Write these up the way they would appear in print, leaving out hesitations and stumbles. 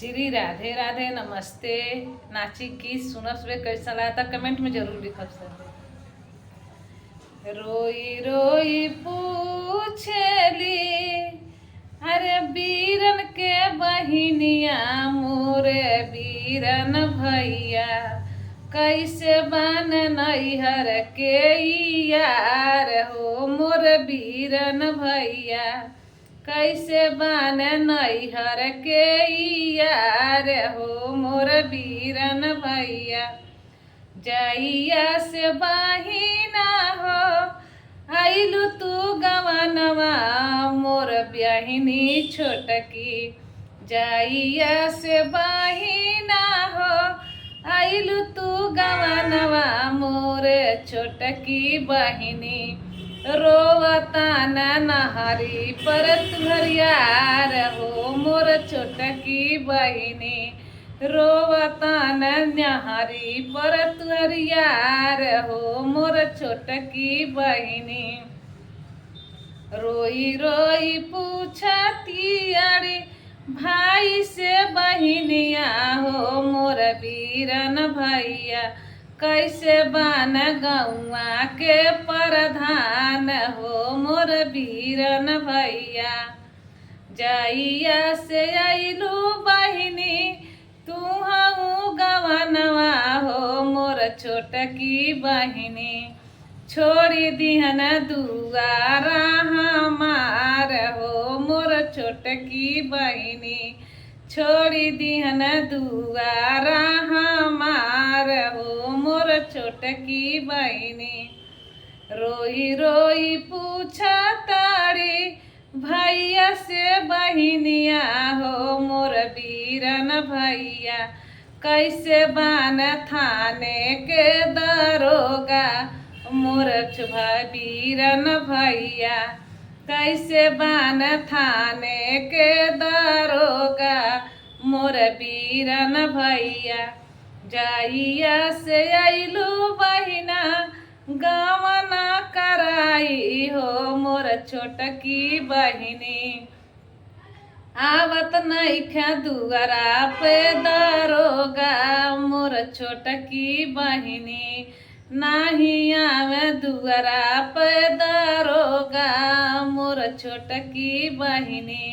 श्री राधे राधे नमस्ते। नाची की सुनब से कैसा लगा कमेंट में जरूर लिखब सब। रोई रोई पूछली अरे बीरन के बहिनिया मोरे बीरन भैया कैसे बन नैहर के यार हो मोर बीरन भैया कैसे बन नैहर के यार हो मोर बीरन भैया जइया से बहिना हो आइलू तू गवनवा मोर ब्याहिनी छोटकी जइया से बहिना हो आइलू तू गवनवा मोर छोटकी बहिनी रोवता नहरी पर तुहर यार हो मोर छोटकी बहिनी रोवता नहरी पर तुहर यार हो मोर छोटकी बहिनी रोई रोई पूछती अरे भाई से बहिनिया हो मोर बीरन भैया कैसे बन गौआ के प्रधान हो मोर बीरन भैया जइया से अइलू बहिनी तू हूँ गवनवा हो मोर छोटकी बहिनी छोड़ी दिहन दुआरा हमार हो मोर छोटकी बहिनी छोड़ी दिहन दुआरा हमार हो मोर छोटकी बहिनी रोई रोई पूछा तारी भैया से बहिनिया हो मोर बीरन भैया कैसे बन थाने के दरोगा मोर बीरन भैया कैसे बन थाने के दरोगा मोर बीरन भैया जइया से अइलू बहिना गवना कराई हो मोर छोटकी बहिनी आवत नइखे दुआरा पे दरोगा मोर छोटकी बहिनी नाही आवे दुआरा पे दरोगा मोर छोटकी बहिनी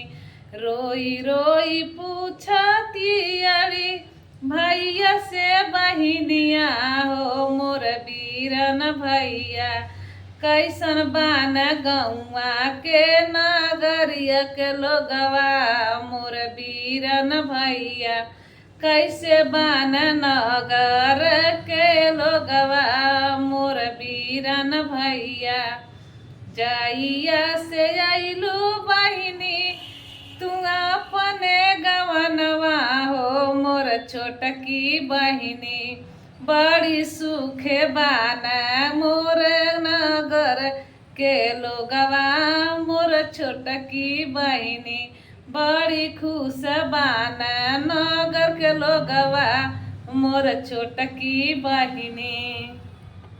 रोई रोई पूछती अरे भैया से बहिनिया हो मोर बीरन भैया कैसन बन गौआ के नगरिया के लोगवा मोर बीरन भैया कैसे बन नगर के लोगवा मोर बीरन भैया जइया से अइलू बहिनी तू अपने गवनवा हो मोर छोटकी बहिनी बड़ी सुखे बाना मोर नगर के लोगवा मोर छोटकी बहिनी बड़ी खुश बाना नगर के लोगवा मोर छोटकी बहिनी।